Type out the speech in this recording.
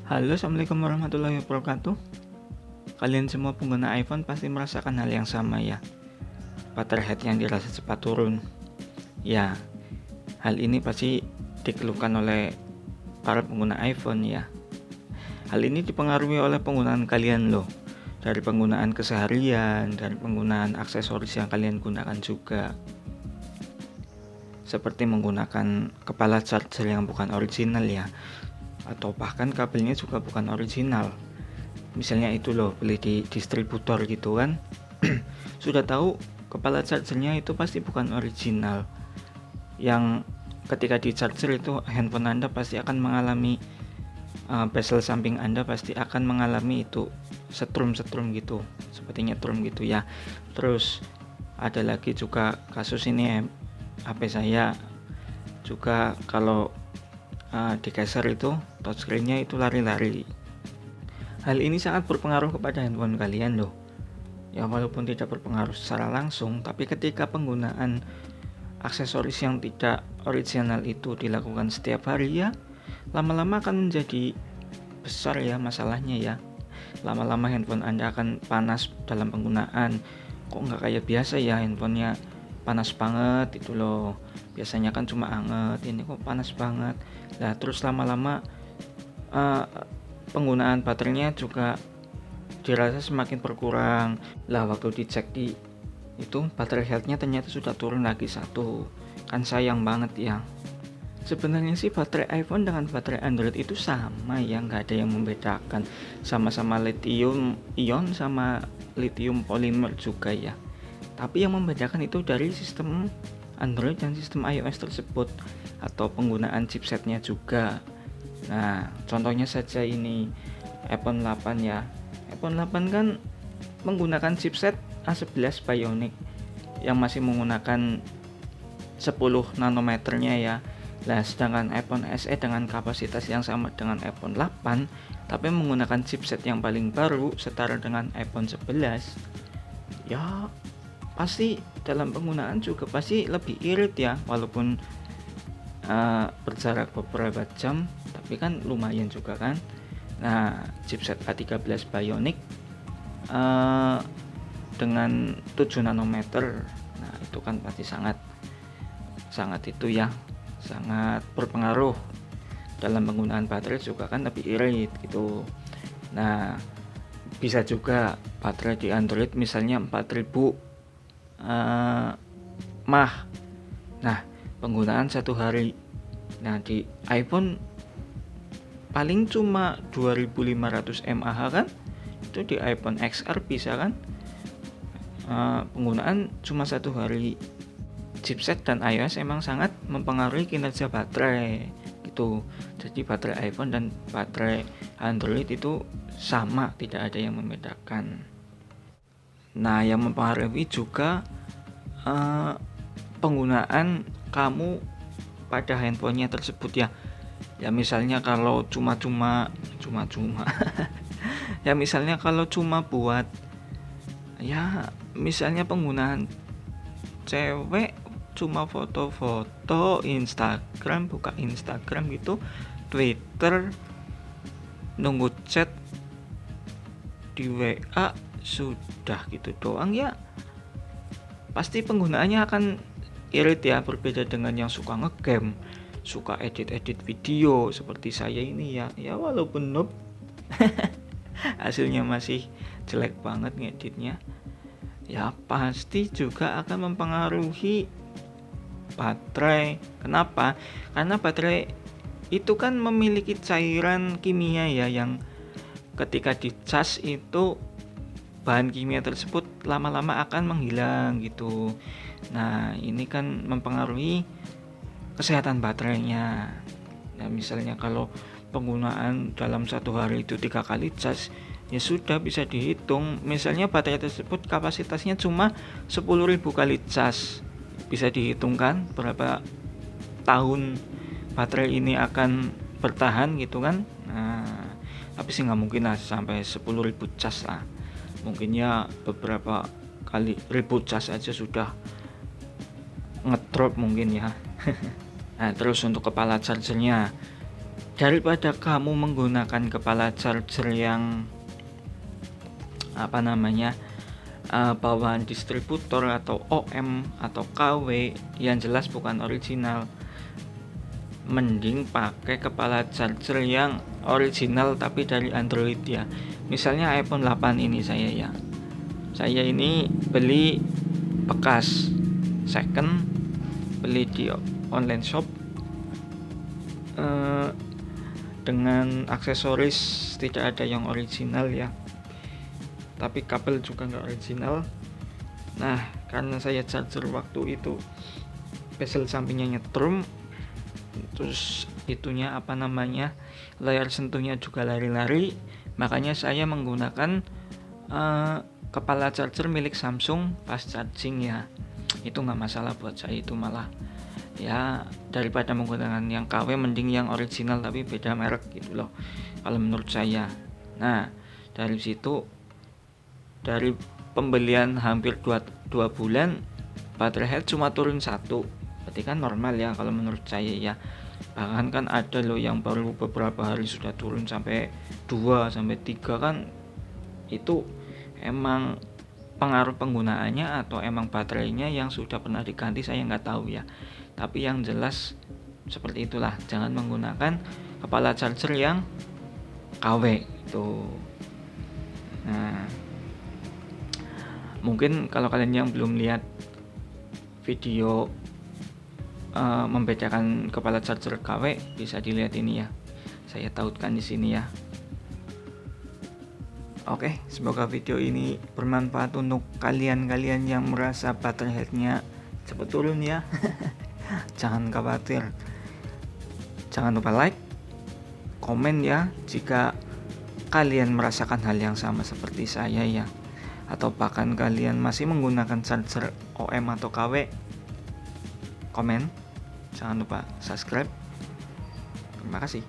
Halo, assalamualaikum warahmatullahi wabarakatuh. Kalian semua pengguna iPhone pasti merasakan hal yang sama ya. Baterai health yang dirasa cepat turun. Ya, hal ini pasti dikeluhkan oleh para pengguna iPhone ya. Hal ini dipengaruhi oleh penggunaan kalian loh. Dari penggunaan keseharian, dari penggunaan aksesoris yang kalian gunakan juga. Seperti menggunakan kepala charger yang bukan original ya. Atau bahkan kabelnya juga bukan original. Misalnya itu loh, beli di distributor gitu kan. Sudah tahu kepala chargernya itu pasti bukan original. Yang ketika di charger itu handphone Anda pasti akan mengalami bezel samping Anda pasti akan mengalami itu setrum gitu, seperti nyetrum gitu ya. Terus ada lagi juga kasus ini HP saya juga kalau digeser itu touchscreen-nya itu lari-lari. Hal ini sangat berpengaruh kepada handphone kalian loh. Ya walaupun tidak berpengaruh secara langsung, tapi ketika penggunaan aksesoris yang tidak original itu dilakukan setiap hari ya, lama-lama akan menjadi besar ya masalahnya ya. Lama-lama handphone Anda akan panas dalam penggunaan. Kok nggak kayak biasa ya handphonenya panas banget itu loh. Biasanya kan cuma anget, ini kok panas banget. Nah terus lama-lama penggunaan baterainya juga dirasa semakin berkurang. Lah waktu dicek di itu baterai health-nya ternyata sudah turun lagi satu. Kan sayang banget ya. Sebenarnya sih baterai iPhone dengan baterai Android itu sama ya, nggak ada yang membedakan. Sama-sama lithium ion sama lithium polymer juga ya. Tapi yang membedakan itu dari sistem Android dan sistem iOS tersebut atau penggunaan chipsetnya juga. Nah, contohnya saja ini iPhone 8 ya. iPhone 8 kan menggunakan chipset A11 Bionic yang masih menggunakan 10 nanometernya ya. Nah, sedangkan iPhone SE dengan kapasitas yang sama dengan iPhone 8 tapi menggunakan chipset yang paling baru setara dengan iPhone 11. Ya, pasti dalam penggunaan juga pasti lebih irit ya, walaupun berjarak beberapa jam, tapi kan lumayan juga kan. Nah, chipset A13 Bionic dengan 7 nanometer, nah itu kan pasti sangat itu ya, sangat berpengaruh dalam penggunaan baterai juga kan lebih irit gitu. Nah, bisa juga baterai di Android misalnya 4000 mAh. Nah, penggunaan satu hari. Nah, di iPhone paling cuma 2500 mAh kan. Itu di iPhone XR bisa kan. Penggunaan cuma satu hari. Chipset dan iOS emang sangat mempengaruhi kinerja baterai gitu. Jadi baterai iPhone dan baterai Android itu sama, tidak ada yang membedakan. Nah, yang mempengaruhi juga penggunaan kamu pada handphonenya tersebut ya. Ya misalnya kalau cuma ya misalnya kalau cuma buat ya misalnya penggunaan cewek cuma foto-foto Instagram, buka Instagram gitu, Twitter, nunggu chat di WA sudah gitu doang ya, pasti penggunaannya akan irit ya, berbeda dengan yang suka ngegame, suka edit video seperti saya ini ya. Ya walaupun noob hasilnya masih jelek banget ngeditnya, ya pasti juga akan mempengaruhi baterai. Kenapa? Karena baterai itu kan memiliki cairan kimia ya, yang ketika dicas itu bahan kimia tersebut lama-lama akan menghilang gitu. Nah, ini kan mempengaruhi kesehatan baterainya. Nah, misalnya kalau penggunaan dalam satu hari itu 3 kali cas, ya sudah bisa dihitung. Misalnya baterai tersebut kapasitasnya cuma 10.000 kali cas. Bisa dihitung kan berapa tahun baterai ini akan bertahan gitu kan. Nah, tapi sih nggak mungkin lah sampai 10.000 cas lah. Mungkinnya beberapa kali ribu cas aja sudah ngedrop mungkin ya. Nah, terus untuk kepala chargernya Daripada kamu menggunakan kepala charger yang bawaan distributor atau OM atau KW yang jelas bukan original, mending pakai kepala charger yang original tapi dari Android ya. Misalnya iPhone 8 ini saya ini beli bekas second, beli di online shop dengan aksesoris tidak ada yang original ya, tapi kabel juga nggak original. Nah, karena saya charger waktu itu bezel sampingnya nyetrum, terus itunya layar sentuhnya juga lari-lari, makanya saya menggunakan kepala charger milik Samsung fast charging ya. Itu nggak masalah buat saya, itu malah ya daripada menggunakan yang KW mending yang original tapi beda merek gitu loh kalau menurut saya. Nah, dari situ, dari pembelian hampir 2 bulan, baterai health cuma turun 1, berarti kan normal ya kalau menurut saya ya. Bahkan kan ada loh yang baru beberapa hari sudah turun sampai 2 sampai 3 kan. Itu emang pengaruh penggunaannya atau emang baterainya yang sudah pernah diganti, saya nggak tahu ya. Tapi yang jelas seperti itulah, jangan menggunakan kepala charger yang KW itu. Nah, mungkin kalau kalian yang belum lihat video membedakan kepala charger KW, bisa dilihat ini ya, saya tautkan di sini ya. Oke, semoga video ini bermanfaat untuk kalian yang merasa baterai health-nya cepat turun ya. Jangan khawatir, jangan lupa like, komen ya jika kalian merasakan hal yang sama seperti saya ya, atau bahkan kalian masih menggunakan charger OM atau KW. Komen, jangan lupa subscribe. Terima kasih.